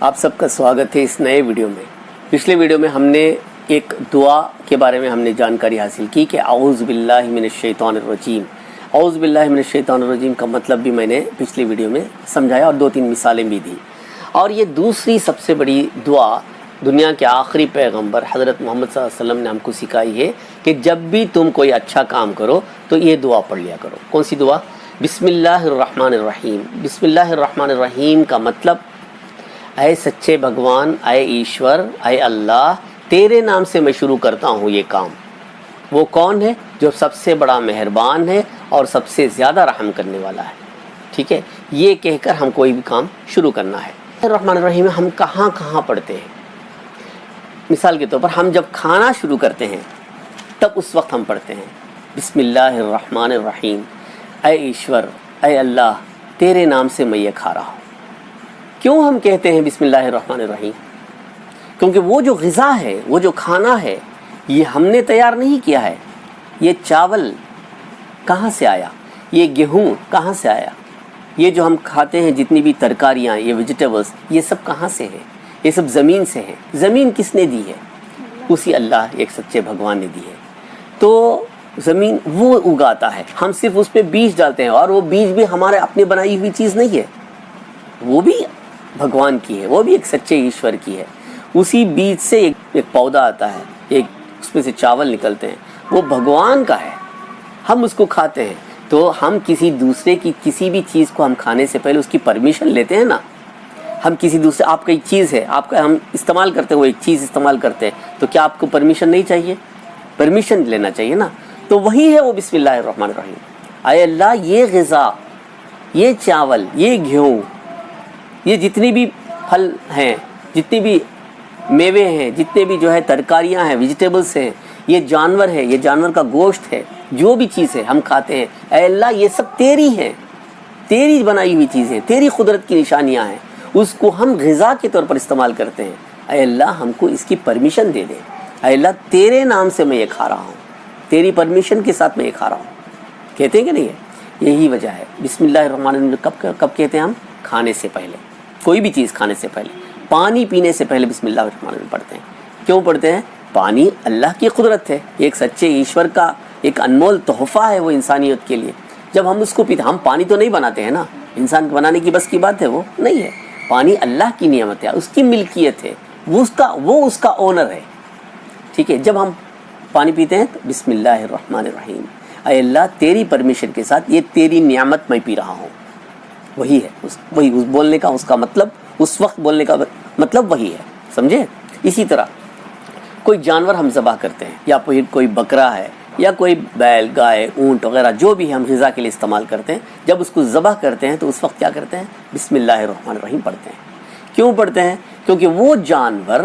آپ سب کا سواگت ہے اس نئے ویڈیو میں۔ پچھلے ویڈیو میں ہم نے ایک دعا کے بارے میں ہم نے جانکاری حاصل کی کہ اعوذ باللہ من الشیطان الرجیم۔ اعوذ باللہ من الشیطان الرجیم کا مطلب بھی میں نے پچھلی ویڈیو میں سمجھایا اور 2-3 مثالیں بھی دی۔ اور یہ دوسری سب سے بڑی دعا دنیا کے آخری پیغمبر حضرت محمد صلی اللہ علیہ وسلم نے ہم کو سکھائی ہے کہ جب بھی تم کوئی اچھا کام کرو تو یہ دعا پڑھ لیا کرو۔ کون سی دعا؟ بسم اللہ الرحمن الرحیم۔ بسم اللہ الرحمن الرحیم کا مطلب اے سچے بھگوان، اے ایشور، اے اللہ، تیرے نام سے میں شروع کرتا ہوں یہ کام۔ وہ کون ہے؟ جو سب سے بڑا مہربان ہے اور سب سے زیادہ رحم کرنے والا ہے۔ ٹھیک ہے، یہ کہہ کر ہم کوئی بھی کام شروع کرنا ہے۔ الرحمن الرحیم ہم کہاں کہاں پڑھتے ہیں؟ مثال کے طور پر ہم جب کھانا شروع کرتے ہیں تب اس وقت ہم پڑھتے ہیں بسم اللہ الرحمن الرحیم، اے ایشور، اے اللہ، تیرے نام سے میں یہ کھا رہا ہوں۔ کیوں ہم کہتے ہیں بسم اللہ الرحمن الرحیم؟ کیونکہ وہ جو غذا ہے، وہ جو کھانا ہے، یہ ہم نے تیار نہیں کیا ہے۔ یہ چاول کہاں سے آیا؟ یہ گیہوں کہاں سے آیا؟ یہ جو ہم کھاتے ہیں جتنی بھی ترکاریاں، یہ ویجیٹیبلز، یہ سب کہاں سے ہیں؟ یہ سب زمین سے ہیں۔ زمین کس نے دی ہے؟ اسی اللہ ایک سچے بھگوان نے دی ہے۔ تو زمین وہ اگاتا ہے، ہم صرف اس پہ بیج ڈالتے ہیں، اور وہ بیج بھی ہمارے اپنے بنائی ہوئی چیز نہیں ہے، وہ بھی بھگوان کی ہے، وہ بھی ایک سچے ایشور کی ہے۔ اسی بیج سے ایک پودا آتا ہے، ایک اس میں سے چاول نکلتے ہیں، وہ بھگوان کا ہے، ہم اس کو کھاتے ہیں۔ تو ہم کسی دوسرے کی کسی بھی چیز کو ہم کھانے سے پہلے اس کی پرمیشن لیتے ہیں نا۔ ہم کسی دوسرے، آپ کا ایک چیز ہے، آپ کا ہم استعمال کرتے ہیں، وہ ایک چیز استعمال کرتے ہیں، تو کیا آپ کو پرمیشن نہیں چاہیے؟ پرمیشن لینا چاہیے نا۔ تو وہی ہے وہ بسم اللہ الرحمن الرحیم۔ اے اللہ، یہ غذا، یہ چاول، یہ گیہوں، یہ جتنی بھی پھل ہیں، جتنی بھی میوے ہیں، جتنے بھی جو ہے ترکاریاں ہیں، ویجیٹیبلس ہیں، یہ جانور ہے، یہ جانور کا گوشت ہے، جو بھی چیز ہے ہم کھاتے ہیں، اے اللہ یہ سب تیری ہیں، تیری بنائی ہوئی چیزیں، تیری قدرت کی نشانیاں ہیں، اس کو ہم غذا کے طور پر استعمال کرتے ہیں۔ اے اللہ ہم کو اس کی پرمیشن دے دے۔ اے اللہ تیرے نام سے میں یہ کھا رہا ہوں، تیری پرمیشن کے ساتھ میں یہ کھا رہا ہوں۔ کہتے ہیں کہ نہیں ہے؟ یہی وجہ ہے بسم اللہ الرحمن الرحیم کب کہتے ہیں؟ ہم کھانے سے پہلے، کوئی بھی چیز کھانے سے پہلے، پانی پینے سے پہلے بسم اللہ الرحمن الرحیم پڑھتے ہیں۔ کیوں پڑھتے ہیں؟ پانی اللہ کی قدرت ہے، ایک سچے ایشور کا ایک انمول تحفہ ہے وہ انسانیت کے لیے۔ جب ہم اس کو پیتے، ہم پانی تو نہیں بناتے ہیں نا، انسان کے بنانے کی بس کی بات ہے، وہ نہیں ہے۔ پانی اللہ کی نعمت ہے، اس کی ملکیت ہے، وہ اس کا اونر ہے۔ ٹھیک ہے، جب ہم پانی پیتے ہیں تو بسم اللہ الرحمن الرحیم، اے اللہ تیری پرمیشن کے ساتھ یہ تیری نعمت میں پی رہا ہوں۔ وہی ہے، وہی اس بولنے کا، اس کا مطلب، اس وقت بولنے کا مطلب وہی ہے، سمجھے؟ اسی طرح کوئی جانور ہم ذبح کرتے ہیں، یا پھر کوئی بکرا ہے، یا کوئی بیل، گائے، اونٹ وغیرہ جو بھی ہم غذا کے لیے استعمال کرتے ہیں، جب اس کو ذبح کرتے ہیں تو اس وقت کیا کرتے ہیں؟ بسم اللہ الرحمن الرحیم پڑھتے ہیں۔ کیوں پڑھتے ہیں؟ کیونکہ وہ جانور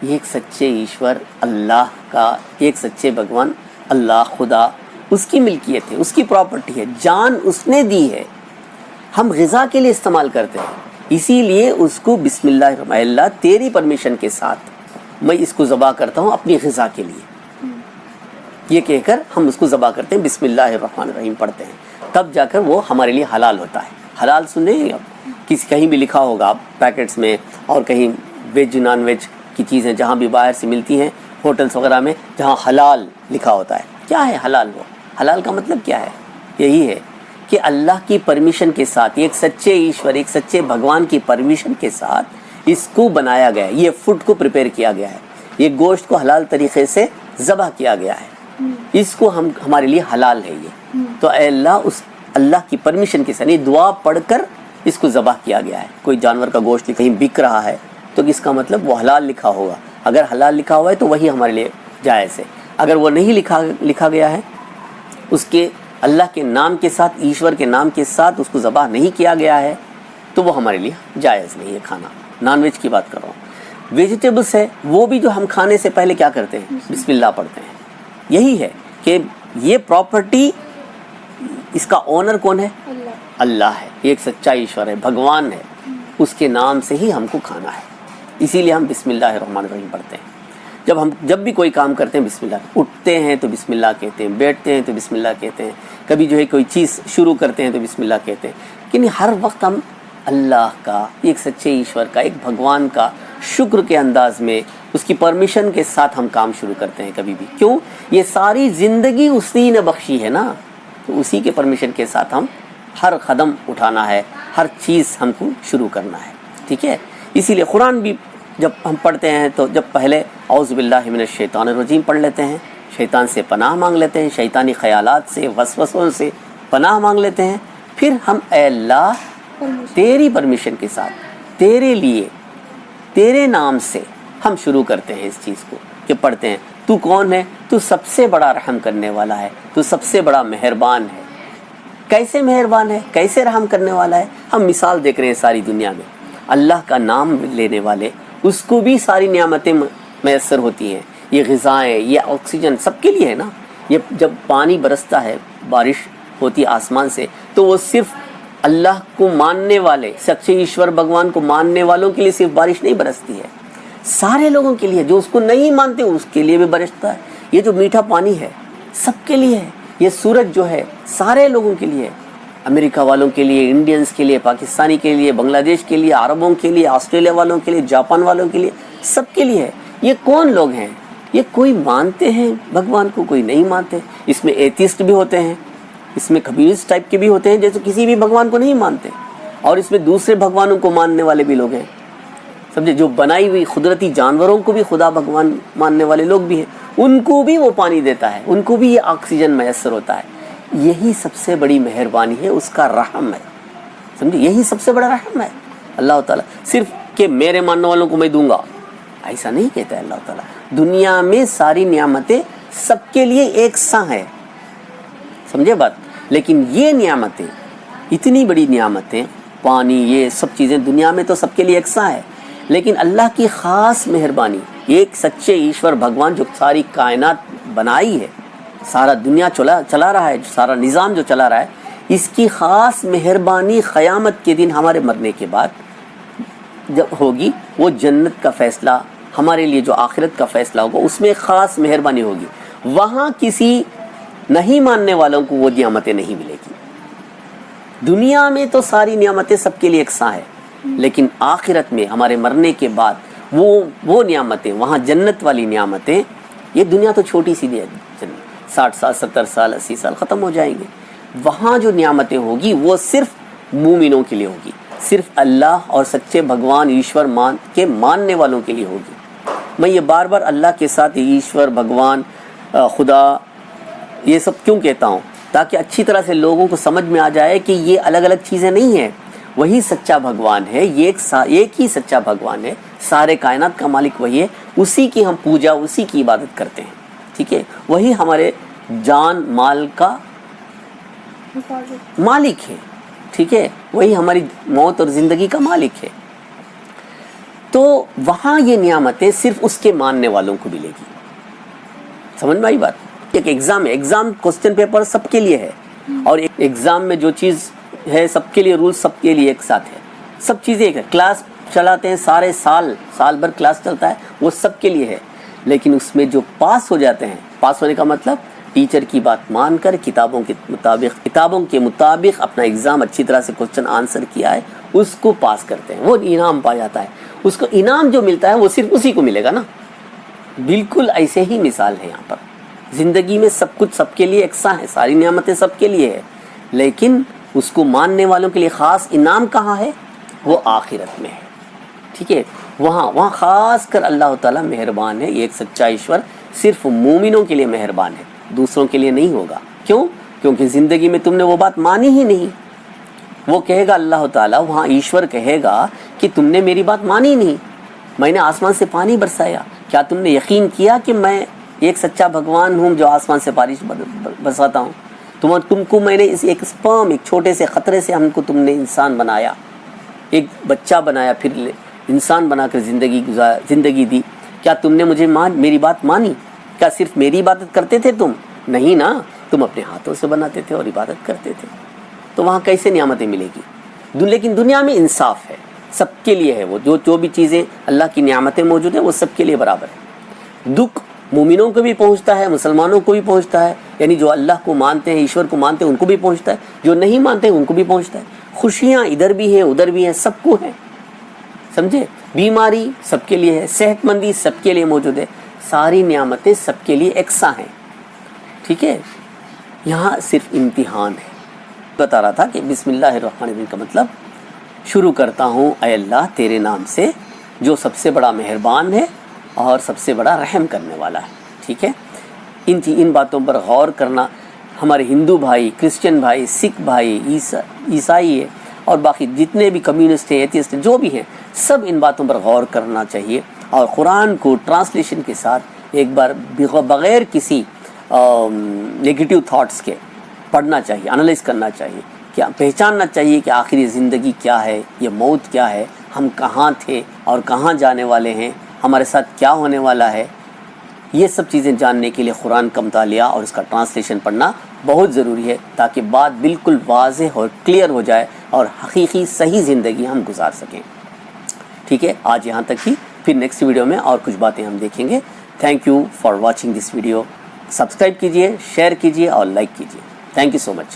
ایک سچے ایشور اللہ کا، ایک سچے بھگوان اللہ خدا، اس کی ملکیت ہے، اس کی پراپرٹی ہے، جان اس نے دی ہے، ہم غذا کے لیے استعمال کرتے ہیں، اسی لیے اس کو بسم اللہ الرحمن، اللہ تیری پرمیشن کے ساتھ میں اس کو ذبح کرتا ہوں اپنی غذا کے لیے، یہ کہہ کر ہم اس کو ذبح کرتے ہیں، بسم اللہ الرحمن الرحیم پڑھتے ہیں، تب جا کر وہ ہمارے لیے حلال ہوتا ہے۔ حلال سنیں گے آپ، کہیں بھی لکھا ہوگا آپ پیکٹس میں، اور کہیں ویج نان ویج کی چیزیں جہاں بھی باہر سے ملتی ہیں، ہوٹلس وغیرہ میں جہاں حلال لکھا ہوتا ہے، کیا ہے حلال؟ وہ حلال کا مطلب کیا ہے؟ یہی ہے کہ اللہ کی پرمیشن کے ساتھ، ایک سچے ایشور، ایک سچے بھگوان کی پرمیشن کے ساتھ اس کو بنایا گیا ہے، یہ فوڈ کو پریپیئر کیا گیا ہے، یہ گوشت کو حلال طریقے سے ذبح کیا گیا ہے، اس کو ہمارے لیے حلال ہے یہ۔ تو اے اللہ، اس اللہ کی پرمیشن کے ساتھ یہ دعا پڑھ کر اس کو ذبح کیا گیا ہے۔ کوئی جانور کا گوشت کہیں بک رہا ہے تو اس کا مطلب وہ حلال لکھا ہوگا، اگر حلال لکھا ہوا ہے تو وہی ہمارے لیے جائز ہے، اگر وہ نہیں لکھا گیا ہے، اس کے اللہ کے نام کے ساتھ، ایشور کے نام کے ساتھ اس کو ذبح نہیں کیا گیا ہے، تو وہ ہمارے لیے جائز نہیں ہے کھانا۔ نان ویج کی بات کر رہا ہوں۔ ویجیٹیبلس ہے، وہ بھی جو ہم کھانے سے پہلے کیا کرتے ہیں؟ بسم اللہ پڑھتے ہیں۔ یہی ہے کہ یہ پراپرٹی، اس کا اونر کون ہے؟ اللہ ہے، ایک سچا ایشور ہے، بھگوان ہے، اس کے نام سے ہی ہم کو کھانا ہے، اسی لیے ہم بسم اللہ الرحمن الرحیم پڑھتے ہیں۔ جب بھی کوئی کام کرتے ہیں بسم اللہ، اٹھتے ہیں تو بسم اللہ کہتے ہیں، بیٹھتے ہیں تو بسم اللہ کہتے ہیں، کبھی جو ہے کوئی چیز شروع کرتے ہیں تو بسم اللہ کہتے ہیں، لیکن ہر وقت ہم اللہ کا, ایک سچے ایشور کا, ایک بھگوان کا شکر کے انداز میں اس کی پرمیشن کے ساتھ ہم کام شروع کرتے ہیں کبھی بھی. کیوں؟ یہ ساری زندگی اسی نے بخشی ہے نا, تو اسی کے پرمیشن کے ساتھ ہم ہر قدم اٹھانا ہے, ہر چیز ہم کو شروع کرنا ہے. ٹھیک ہے, اسی لیے قرآن بھی جب ہم پڑھتے ہیں تو جب پہلے اعوذ باللہ من الشیطان الرجیم پڑھ لیتے ہیں, شیطان سے پناہ مانگ لیتے ہیں, شیطانی خیالات سے, وسوسوں سے پناہ مانگ لیتے ہیں. پھر ہم اے اللہ تیری پرمیشن کے ساتھ, تیرے لیے, تیرے نام سے ہم شروع کرتے ہیں اس چیز کو, کہ پڑھتے ہیں تو کون ہے, تو سب سے بڑا رحم کرنے والا ہے, تو سب سے بڑا مہربان ہے. کیسے مہربان ہے, کیسے رحم کرنے والا ہے؟ ہم مثال دیکھ رہے ہیں ساری دنیا میں, اللہ کا نام لینے والے اس کو بھی ساری نعمتیں میسر ہوتی ہیں. یہ غذائیں, یہ آکسیجن سب کے لیے ہے نا. یہ جب پانی برستا ہے, بارش ہوتی ہے آسمان سے, تو وہ صرف اللہ کو ماننے والے, سچے ایشور بھگوان کو ماننے والوں کے لیے صرف بارش نہیں برستی ہے, سارے لوگوں کے لیے. جو اس کو نہیں مانتے اس کے لیے بھی برستا ہے. یہ جو میٹھا پانی ہے سب کے لیے ہے. یہ سورج جو ہے سارے لوگوں کے لیے, امریکہ والوں کے لیے, انڈینز کے لیے, پاکستانی کے لیے, بنگلہ دیش کے لیے, عربوں کے لیے, آسٹریلیا والوں کے لیے, جاپان والوں کے لیے, سب کے لیے ہے. یہ کون لوگ ہیں؟ یہ کوئی مانتے ہیں بھگوان کو, کوئی نہیں مانتے. اس میں ایتھیسٹ بھی ہوتے ہیں, اس میں کمیونسٹ ٹائپ کے بھی ہوتے ہیں جیسے کسی بھی بھگوان کو نہیں مانتے, اور اس میں دوسرے بھگوانوں کو ماننے والے بھی لوگ ہیں. سمجھے, جو بنائی ہوئی قدرتی جانوروں کو بھی خدا بھگوان ماننے والے لوگ بھی ہیں, ان کو بھی وہ پانی دیتا ہے, ان کو بھی یہ آکسیجن میسر ہوتا ہے. یہی سب سے بڑی مہربانی ہے, اس کا رحم ہے. سمجھے, یہی سب سے بڑا رحم ہے اللہ تعالیٰ. صرف کہ میرے ماننے والوں کو میں دوں گا, ایسا نہیں کہتا ہے اللہ تعالیٰ. دنیا میں ساری نعمتیں سب کے لیے ایک ساں ہے, سمجھے بات. لیکن یہ نعمتیں, اتنی بڑی نعمتیں, پانی, یہ سب چیزیں دنیا میں تو سب کے لیے یکساں ہے. لیکن اللہ کی خاص مہربانی, ایک سچے ایشور بھگوان جو ساری کائنات بنائی ہے, سارا دنیا چلا رہا ہے, سارا نظام جو چلا رہا ہے, اس کی خاص مہربانی قیامت کے دن ہمارے مرنے کے بعد جب ہوگی, وہ جنت کا فیصلہ ہمارے لیے, جو آخرت کا فیصلہ ہوگا اس میں خاص مہربانی ہوگی. وہاں کسی نہیں ماننے والوں کو وہ نعمتیں نہیں ملے گی. دنیا میں تو ساری نعمتیں سب کے لیے یکساں ہے, لیکن آخرت میں ہمارے مرنے کے بعد وہ نعمتیں, وہاں جنت والی نعمتیں, یہ دنیا تو چھوٹی سی ہے, 60 سال 70 سال 80 سال ختم ہو جائیں گے. وہاں جو نعمتیں ہوگی وہ صرف مومنوں کے لیے ہوگی, صرف اللہ اور سچے بھگوان ایشور ماننے والوں کے لیے ہوگی. میں یہ بار بار اللہ کے ساتھ ایشور بھگوان خدا یہ سب کیوں کہتا ہوں, تاکہ اچھی طرح سے لوگوں کو سمجھ میں آ جائے کہ یہ الگ الگ چیزیں نہیں ہیں. وہی سچا بھگوان ہے, یہ ایک ہی سچا بھگوان ہے, سارے کائنات کا مالک وہی ہے, اسی کی ہم پوجا, اسی کی عبادت کرتے ہیں. ٹھیک ہے, وہی ہمارے جان مال کا مالک ہے. ٹھیک ہے, وہی ہماری موت اور زندگی کا مالک ہے. تو وہاں یہ نعمتیں صرف اس کے ماننے والوں کو ملے گی. سمجھ میں آئی بات. ایک ایگزام ہے, ایگزام کوسچن پیپر سب کے لیے ہے, اور ایگزام میں جو چیز ہے سب کے لیے رول سب کے لیے ایک ساتھ ہے, سب چیزیں ایک ہے. کلاس چلاتے ہیں سارے سال بھر کلاس چلتا ہے, وہ سب کے لیے ہے. لیکن اس میں جو پاس ہو جاتے ہیں, پاس ہونے کا مطلب ٹیچر کی بات مان کر کتابوں کے مطابق اپنا ایگزام اچھی طرح سے کوسچن آنسر کیا ہے, اس کو پاس کرتے ہیں, وہ انعام پا جاتا ہے. اس کو انعام جو ملتا ہے وہ صرف اسی کو ملے گا نا. بالکل ایسے ہی مثال ہے یہاں پر. زندگی میں سب کچھ سب کے لیے یکساں ہے, ساری نعمتیں سب کے لیے ہے, لیکن اس کو ماننے والوں کے لیے خاص انعام کہاں ہے؟ وہ آخرت میں ہے. ٹھیک ہے, وہاں خاص کر اللہ تعالیٰ مہربان ہے. ایک سچا ایشور صرف مومنوں کے لیے مہربان ہے, دوسروں کے لیے نہیں ہوگا. کیوں؟ کیونکہ زندگی میں تم نے وہ بات مانی ہی نہیں. وہ کہے گا اللہ تعالیٰ, وہاں ایشور کہے گا کہ تم نے میری بات مانی نہیں. میں نے آسمان سے پانی برسایا, کیا تم نے یقین کیا کہ میں ایک سچا بھگوان ہوں جو آسمان سے بارش برساتا ہوں؟ تم کو میں نے ایک سپرم, ایک چھوٹے سے خطرے سے ہم کو تم نے انسان بنایا, ایک بچہ بنایا, پھر انسان بنا کر زندگی دی. کیا تم نے میری بات مانی؟ کیا صرف میری عبادت کرتے تھے تم؟ نہیں نا, تم اپنے ہاتھوں سے بناتے تھے اور عبادت کرتے تھے. تو وہاں کیسے نعمتیں ملے گی؟ لیکن دنیا میں انصاف ہے, سب کے لیے ہے. وہ جو بھی چیزیں اللہ کی نعمتیں موجود ہیں وہ سب کے لیے برابر ہے. دکھ مومنوں کو بھی پہنچتا ہے, مسلمانوں کو بھی پہنچتا ہے, یعنی جو اللہ کو مانتے ہیں, ایشور کو مانتے ہیں, ان کو بھی پہنچتا ہے. جو نہیں مانتے ہیں ان کو بھی پہنچتا ہے. خوشیاں ادھر بھی ہیں ادھر بھی ہیں، سب کو ہیں، سمجھے؟ بیماری سب کے لیے ہے، صحت مندی سب کے لیے موجود ہے، ساری نعمتیں سب کے لیے یکساں ہیں، ٹھیک ہے؟ یہاں صرف امتحان ہے۔ بتا رہا تھا کہ بسم اللہ الرحمن الرحیم کا مطلب شروع کرتا ہوں اے اللہ تیرے نام سے جو سب سے بڑا مہربان ہے اور سب سے بڑا رحم کرنے والا ہے، ٹھیک ہے؟ ان باتوں پر غور کرنا ہمارے ہندو بھائی، کرسچن بھائی، سکھ بھائی، عیسائی ہے اور باقی جتنے بھی کمیونسٹ ہیں، ایتھیسٹ ہیں، جو بھی ہیں، سب ان باتوں پر غور کرنا چاہیے اور قرآن کو ٹرانسلیشن کے ساتھ ایک بار بغیر کسی نیگیٹو تھاٹس کے پڑھنا چاہیے، انالائز کرنا چاہیے، کیا پہچاننا چاہیے کہ آخر یہ زندگی کیا ہے، یہ موت کیا ہے، ہم کہاں تھے اور کہاں جانے والے ہیں، ہمارے ساتھ کیا ہونے والا ہے۔ یہ سب چیزیں جاننے کے لیے قرآن کا مطالعہ اور اس کا ٹرانسلیشن پڑھنا بہت ضروری ہے تاکہ بات بالکل واضح اور کلیئر ہو جائے اور حقیقی صحیح زندگی ہم گزار سکیں، ٹھیک ہے؟ آج یہاں تک ہی، پھر نیکسٹ ویڈیو میں اور کچھ باتیں ہم دیکھیں گے۔ Thank you for watching this video. Subscribe کیجئے، شیئر کیجئے اور لائک کیجئے۔ Thank you so much.